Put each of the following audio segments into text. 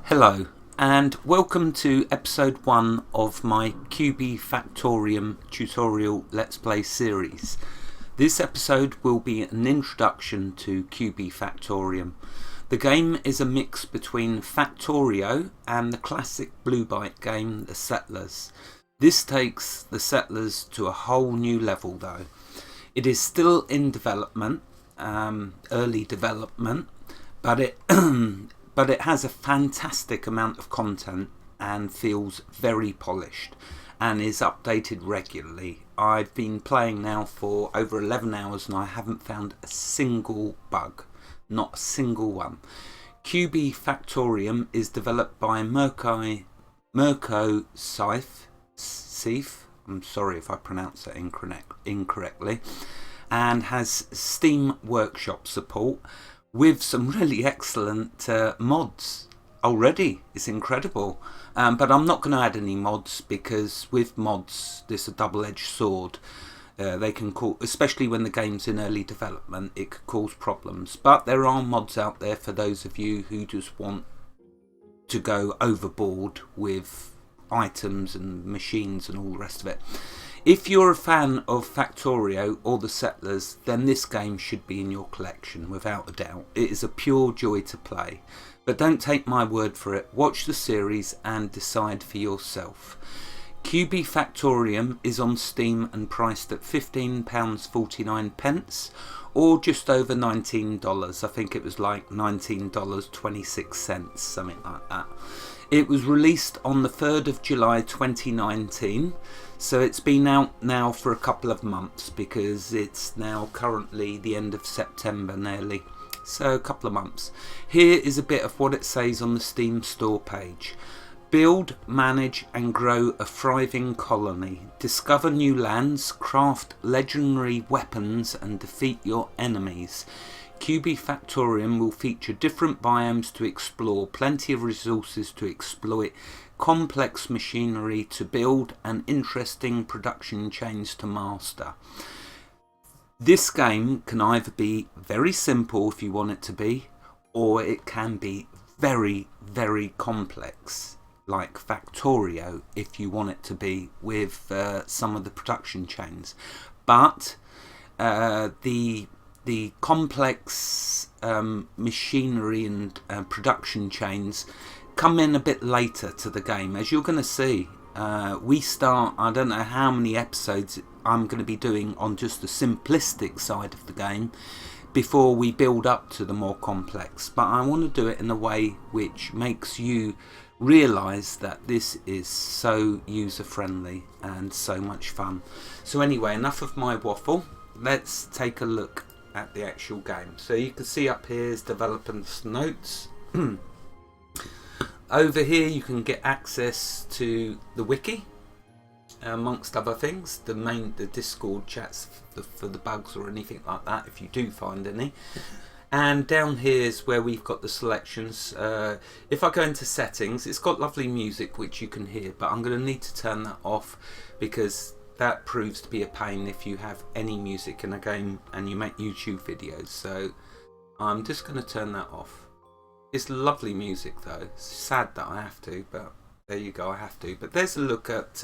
Hello and welcome to episode 1 of my Kubifaktorium tutorial Let's Play series. This episode will be an introduction to Kubifaktorium. The game is a mix between Factorio and the classic Blue Byte game The Settlers. This takes The Settlers to a whole new level though. It is still in development, early development, but it has a fantastic amount of content and feels very polished and is updated regularly. I've been playing now for over 11 hours and I haven't found a single bug, not a single one. Kubifaktorium is developed by Mirko Seif, I'm sorry if I pronounce that incorrectly, and has Steam Workshop support with some really excellent mods already. It's incredible, but I'm not going to add any mods because with mods this is a double-edged sword. They can cause, especially when the game's in early development, it could cause problems, but there are mods out there for those of you who just want to go overboard with items and machines and all the rest of it. If you're a fan of Factorio or The Settlers, then this game should be in your collection without a doubt. It is a pure joy to play. But don't take my word for it. Watch the series and decide for yourself. Kubifaktorium is on Steam and priced at £15.49 or just over $19. I think it was like $19.26, something like that. It was released on the 3rd of July 2019, so it's been out now for a couple of months because it's now currently the end of September nearly, so a couple of months. Here is a bit of what it says on the Steam store page. Build, manage and grow a thriving colony. Discover new lands, craft legendary weapons and defeat your enemies. Kubifaktorium will feature different biomes to explore, plenty of resources to exploit, complex machinery to build and interesting production chains to master. This game can either be very simple if you want it to be, or it can be very, very complex like Factorio if you want it to be with some of the production chains. But the complex machinery and production chains come in a bit later to the game. As you're going to see, we start, I don't know how many episodes I'm going to be doing on just the simplistic side of the game before we build up to the more complex, but I want to do it in a way which makes you realise that this is so user friendly and so much fun. So anyway, enough of my waffle, let's take a look at the actual game. So you can see up here is developers notes. Over here you can get access to the wiki, amongst other things, the Discord chats for the bugs or anything like that if you do find any. And down here is where we've got the selections. If I go into settings, it's got lovely music which you can hear, but I'm going to need to turn that off because that proves to be a pain if you have any music in a game and you make YouTube videos. So I'm just going to turn that off. It's lovely music though. It's sad that I have to, but there you go, I have to. But there's a look at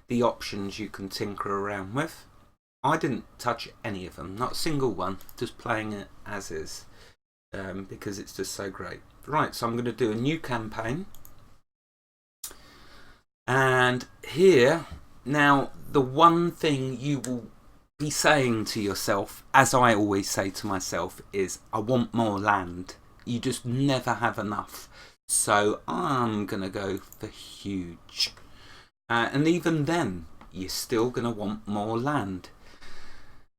the options you can tinker around with. I didn't touch any of them, not a single one, just playing it as is, because it's just so great. Right, so I'm going to do a new campaign. And here, now the one thing you will be saying to yourself, as I always say to myself, is I want more land. You just never have enough. So I'm going to go for huge. And even then, you're still going to want more land.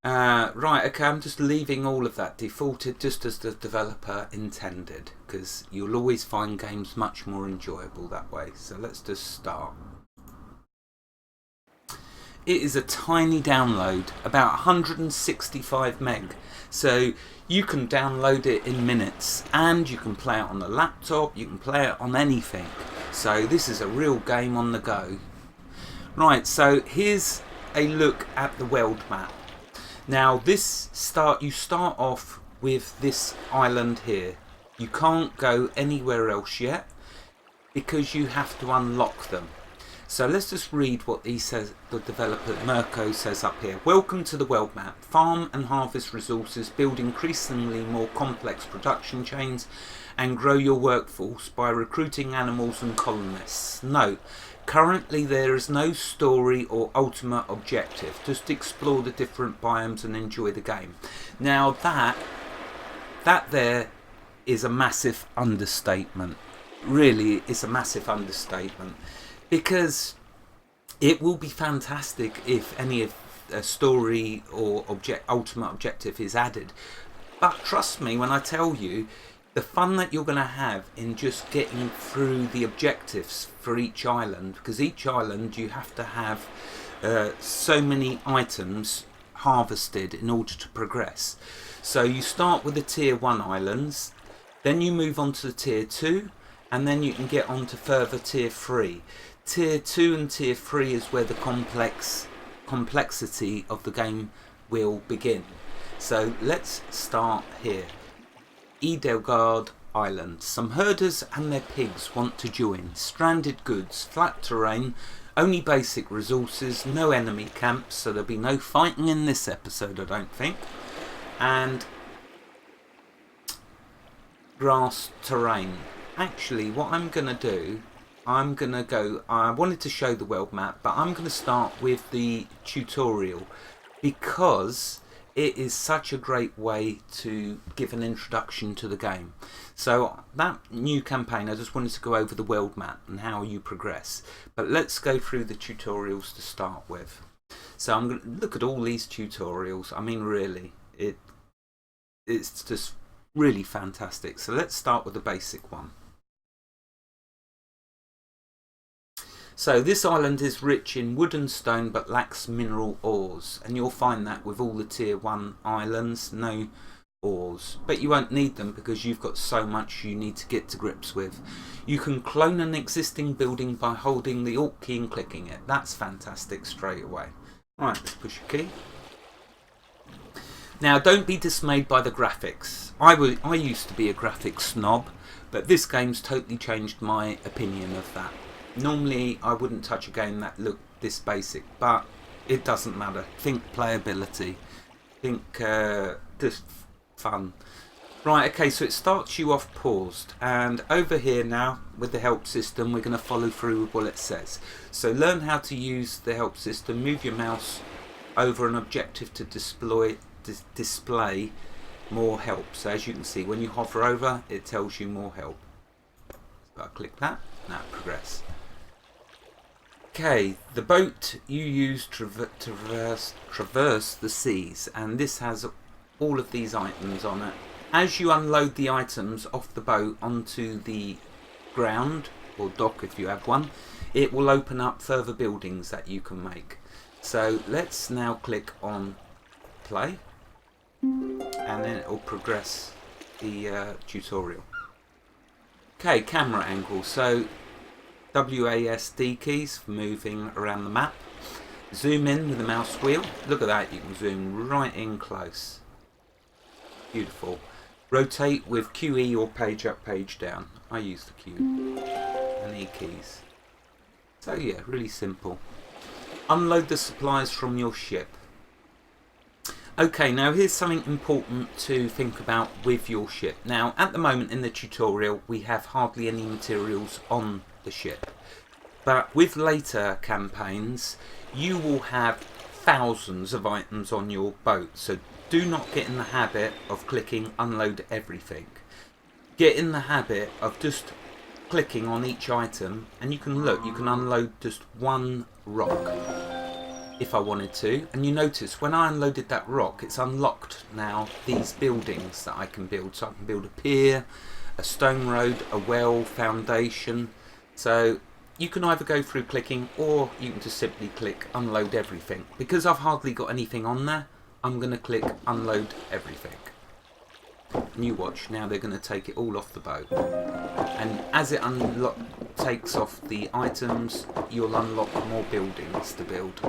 Right, okay, I'm just leaving all of that defaulted just as the developer intended, because you'll always find games much more enjoyable that way. So let's just start. It is a tiny download, about 165 meg. So you can download it in minutes and you can play it on a laptop, you can play it on anything. So this is a real game on the go. Right, so here's a look at the world map. Now you start off with this island here. You can't go anywhere else yet because you have to unlock them. So let's just read what he says, the developer Mirko says up here. Welcome to the world map. Farm and harvest resources, build increasingly more complex production chains, and grow your workforce by recruiting animals and colonists. Note, currently there is no story or ultimate objective. Just explore the different biomes and enjoy the game. Now that there is a massive understatement. Really, it's a massive understatement. Because it will be fantastic if any of a story or ultimate objective is added. But trust me when I tell you, the fun that you're going to have in just getting through the objectives for each island, because each island you have to have so many items harvested in order to progress. So you start with the tier 1 islands, then you move on to the tier 2, and then you can get on to further tier 3. Tier 2 and Tier 3 is where the complexity of the game will begin. So let's start here. Edelgard Island. Some herders and their pigs want to join. Stranded goods, flat terrain, only basic resources, no enemy camps, so there'll be no fighting in this episode, I don't think. And grass terrain. Actually, what I'm going to do, I wanted to show the world map, but I'm going to start with the tutorial because it is such a great way to give an introduction to the game. So that new campaign, I just wanted to go over the world map and how you progress. But let's go through the tutorials to start with. So I'm going to look at all these tutorials. I mean, really, it's just really fantastic. So let's start with the basic one. So this island is rich in wood and stone but lacks mineral ores, and you'll find that with all the tier 1 islands, no ores, but you won't need them because you've got so much you need to get to grips with. You can clone an existing building by holding the Alt key and clicking it. That's fantastic straight away. Right, let's push a key. Now don't be dismayed by the graphics. I used to be a graphics snob, but this game's totally changed my opinion of that. Normally I wouldn't touch a game that looked this basic, but it doesn't matter. Think playability, think just fun. Right, okay, so it starts you off paused, and over here now with the help system we're going to follow through with what it says. So learn how to use the help system, move your mouse over an objective to display more help. So as you can see, when you hover over it tells you more help. So I click that, now progress. Okay, the boat you use traverse the seas, and this has all of these items on it. As you unload the items off the boat onto the ground, or dock if you have one, it will open up further buildings that you can make. So let's now click on play, and then it will progress the tutorial. Okay, camera angle. So WASD keys for moving around the map. Zoom in with the mouse wheel. Look at that, you can zoom right in close. Beautiful. Rotate with QE or page up, page down. I use the Q and E keys. So yeah, really simple. Unload the supplies from your ship. Okay, now here's something important to think about with your ship. Now, at the moment in the tutorial, we have hardly any materials on the ship. But with later campaigns, you will have thousands of items on your boat. So do not get in the habit of clicking unload everything. Get in the habit of just clicking on each item, and you can look, you can unload just one rock if I wanted to, and you notice when I unloaded that rock it's unlocked now these buildings that I can build. So I can build a pier, a stone road, a well, foundation. So you can either go through clicking or you can just simply click unload everything. Because I've hardly got anything on there, I'm going to click unload everything. And you watch, now they're going to take it all off the boat. And as it takes off the items, you'll unlock more buildings to build.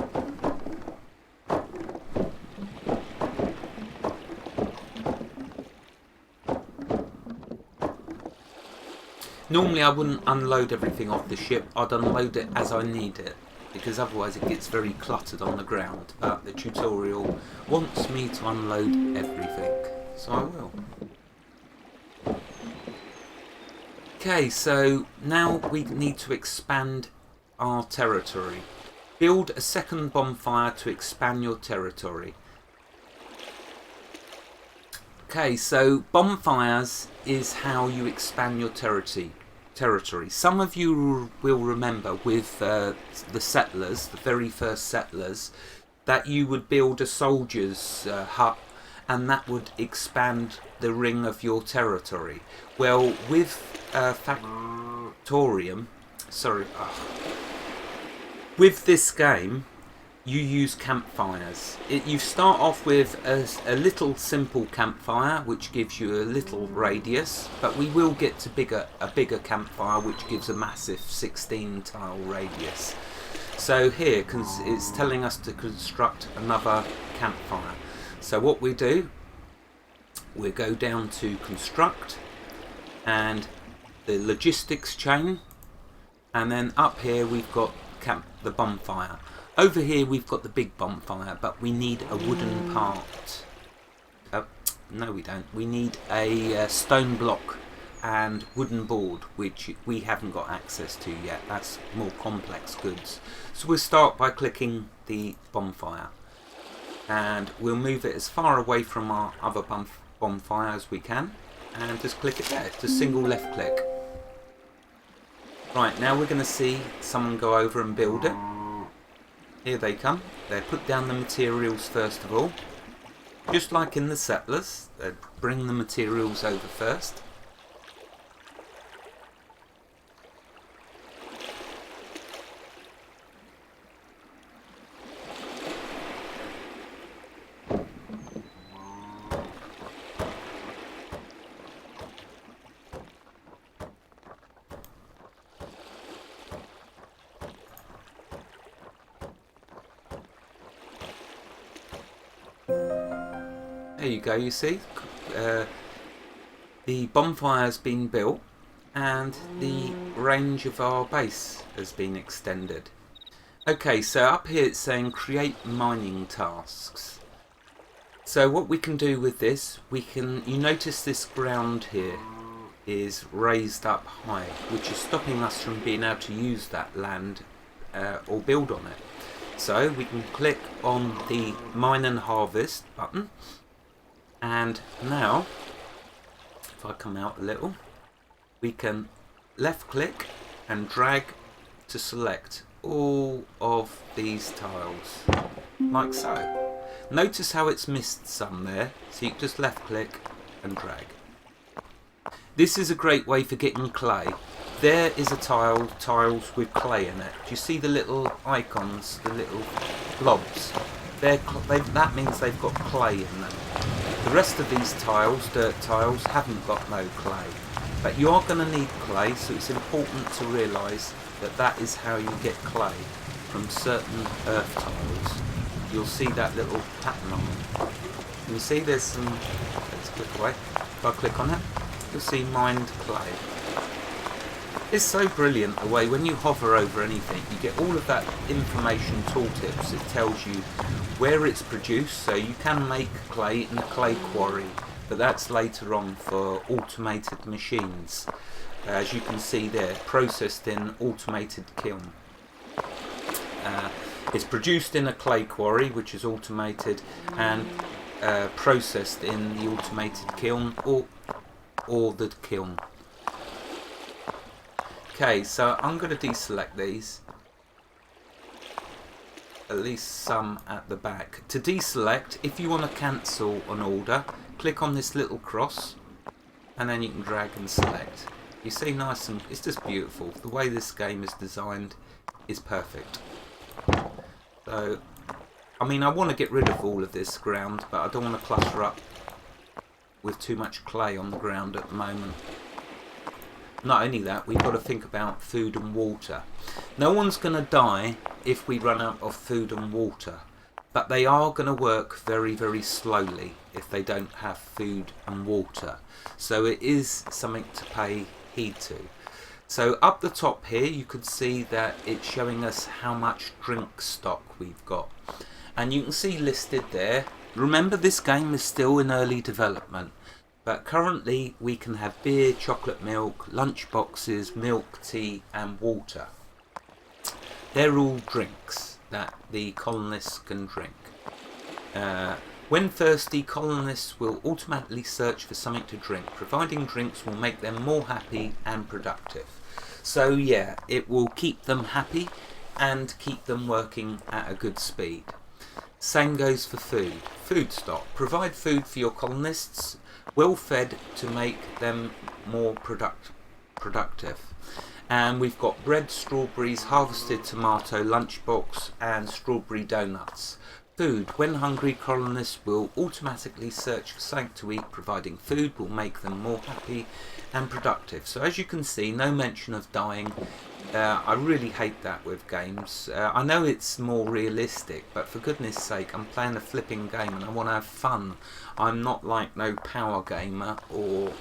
Normally I wouldn't unload everything off the ship, I'd unload it as I need it, because otherwise it gets very cluttered on the ground. But the tutorial wants me to unload everything, so I will. Okay, so now we need to expand our territory. Build a second bonfire to expand your territory. Okay, so bonfires is how you expand your territory. Some of you will remember with the settlers, the very first settlers, that you would build a soldier's hut, and that would expand the ring of your territory. Well, with with this game, you use campfires. You start off with a little simple campfire, which gives you a little radius, but we will get to a bigger campfire, which gives a massive 16 tile radius. So here, it's telling us to construct another campfire. So what we do, we go down to construct and the logistics chain, and then up here we've got the bonfire. Over here we've got the big bonfire, but we need a wooden part. No, we don't. We need a stone block and wooden board, which we haven't got access to yet. That's more complex goods. So we'll start by clicking the bonfire, and we'll move it as far away from our other bonfire as we can, and just click it there. Just single left click. Right, now we're going to see someone go over and build it. Here they come. They put down the materials first of all. Just like in the settlers, they bring the materials over first. There you go, you see, the bonfire has been built and the range of our base has been extended. Okay, so up here it's saying create mining tasks. So what we can do with this, you notice this ground here is raised up high, which is stopping us from being able to use that land or build on it. So we can click on the mine and harvest button. And now, if I come out a little, we can left click and drag to select all of these tiles, like so. Notice how it's missed some there, so you can just left click and drag. This is a great way for getting clay. There is a tiles with clay in it. Do you see the little icons, the little blobs? That means they've got clay in them. The rest of these tiles, dirt tiles, haven't got no clay. But you are going to need clay, so it's important to realise that that is how you get clay from certain earth tiles. You'll see that little pattern on them. You see there's some, let's click away. If I click on it, you'll see mined clay. It's so brilliant the way when you hover over anything, you get all of that information tooltips. It tells you where it's produced, so you can make clay in a clay quarry, but that's later on for automated machines. As you can see there, processed in automated kiln. It's produced in a clay quarry, which is automated, and processed in the automated kiln or the kiln. Okay, so I'm going to deselect these, at least some at the back. To deselect, if you want to cancel an order, click on this little cross and then you can drag and select. You see, nice and it's just beautiful. The way this game is designed is perfect. So, I mean, I want to get rid of all of this ground, but I don't want to clutter up with too much clay on the ground at the moment. Not only that, we've got to think about food and water. No one's going to die if we run out of food and water, but they are going to work very, very slowly if they don't have food and water. So it is something to pay heed to. So up the top here you can see that it's showing us how much drink stock we've got, and you can see listed there. Remember, this game is still in early development, but currently we can have beer, chocolate milk, lunch boxes, milk, tea and water. They're all drinks that the colonists can drink. When thirsty, colonists will automatically search for something to drink. Providing drinks will make them more happy and productive. So yeah, it will keep them happy and keep them working at a good speed. Same goes for food. Food stock. Provide food for your colonists, well fed, to make them more productive. And we've got bread, strawberries, harvested tomato, lunchbox and strawberry donuts. Food. When hungry, colonists will automatically search for something to eat. Providing food will make them more happy and productive. So as you can see, no mention of dying. I really hate that with games. I know it's more realistic, but for goodness sake, I'm playing a flipping game and I want to have fun. I'm not like no power gamer or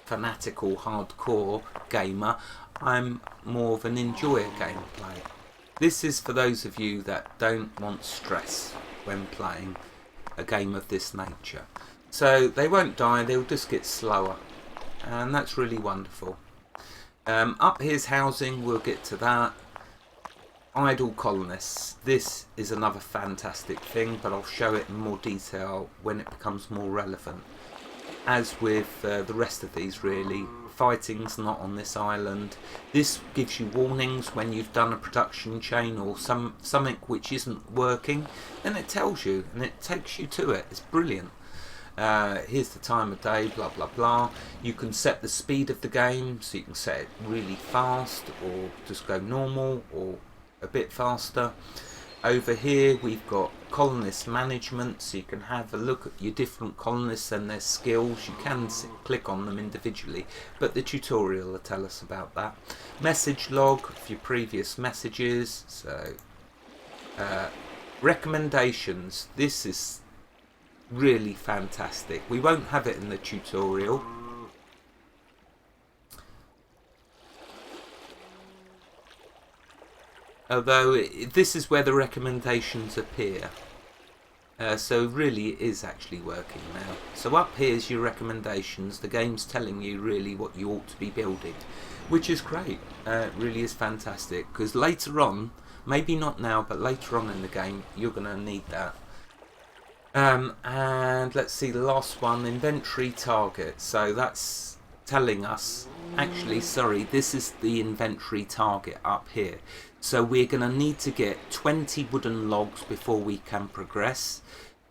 fanatical hardcore gamer. I'm more of an enjoyer gameplay. This is for those of you that don't want stress when playing a game of this nature. So they won't die, they'll just get slower, and that's really wonderful. Up here's housing, we'll get to that. Idle colonists. This is another fantastic thing, but I'll show it in more detail when it becomes more relevant. As with the rest of these really, fighting's not on this island. This gives you warnings when you've done a production chain or something which isn't working, and it tells you and it takes you to it. It's brilliant. Here's the time of day, blah blah blah. You can set the speed of the game, so you can set it really fast or just go normal or a bit faster. Over here we've got colonist management, so you can have a look at your different colonists and their skills. You can click on them individually, but the tutorial will tell us about that. Message log of your previous messages. So recommendations. This is really fantastic. We won't have it in the tutorial. Although this is where the recommendations appear. So really it is actually working now. So up here's your recommendations. The game's telling you really what you ought to be building, which is great. It really is fantastic, because later on, maybe not now, but later on in the game, you're going to need that. And let's see the last one, inventory target. So that's telling us, actually, sorry, this is the inventory target up here. So we're going to need to get 20 wooden logs before we can progress,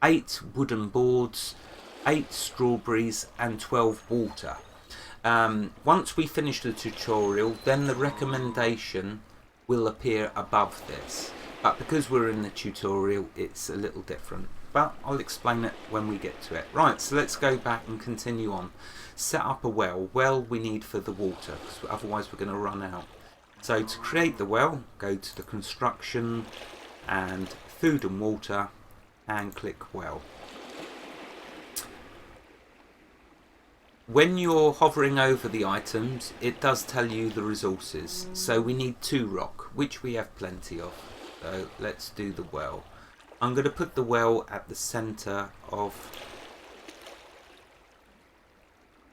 8 wooden boards, 8 strawberries and 12 water. Once we finish the tutorial, then the recommendation will appear above this. But because we're in the tutorial, it's a little different. But I'll explain it when we get to it. Right, so let's go back and continue on. Set up a well. Well we need for the water, because otherwise we're going to run out. So to create the well, go to the construction and food and water and click well. When you're hovering over the items, it does tell you the resources. So we need 2 rock, which we have plenty of. So let's do the well. I'm going to put the well at the centre of...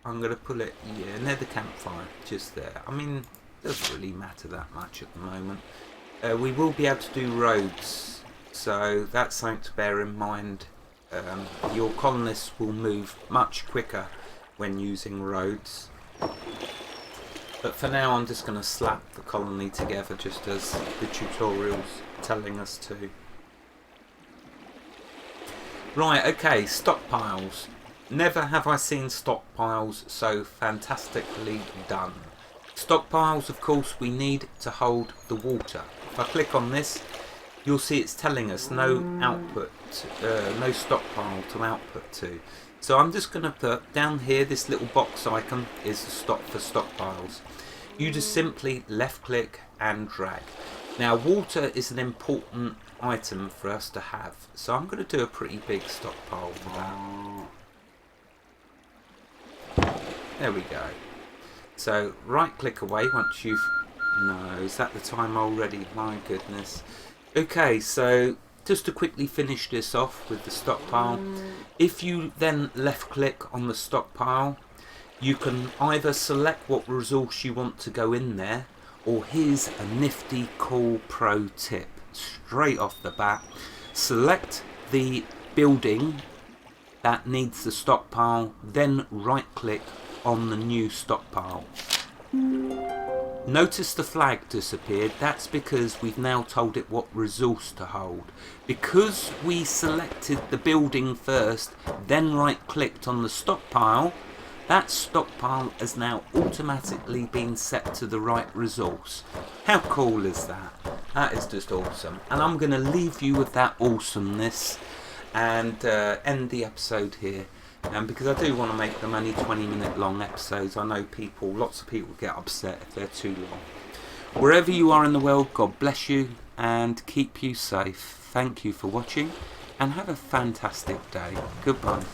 I'm going to put it, yeah, near the campfire, just there. I mean, it doesn't really matter that much at the moment. We will be able to do roads, so that's something to bear in mind. Your colonists will move much quicker when using roads. But for now I'm just going to slap the colony together just as the tutorial's telling us to. Right, okay, stockpiles. Never have I seen stockpiles so fantastically done. Stockpiles, of course, we need to hold the water. If I click on this, you'll see it's telling us no output, no stockpile to output to. So I'm just going to put down here, this little box icon is the stop for stockpiles. You just simply left click and drag. Now water is an important item for us to have, so I'm going to do a pretty big stockpile for that. There we go. So right click away once you've... No, is that the time already? My goodness. Okay, so just to quickly finish this off with the stockpile, if you then left click on the stockpile, you can either select what resource you want to go in there, or here's a nifty cool pro tip straight off the bat. Select the building that needs the stockpile, then right click on the new stockpile. Notice the flag disappeared. That's because we've now told it what resource to hold. Because we selected the building first, then right clicked on the stockpile, that stockpile has now automatically been set to the right resource. How cool is that? That is just awesome. And I'm going to leave you with that awesomeness and end the episode here. Because I do want to make them only 20-minute long episodes. I know lots of people get upset if they're too long. Wherever you are in the world, God bless you and keep you safe. Thank you for watching and have a fantastic day. Goodbye.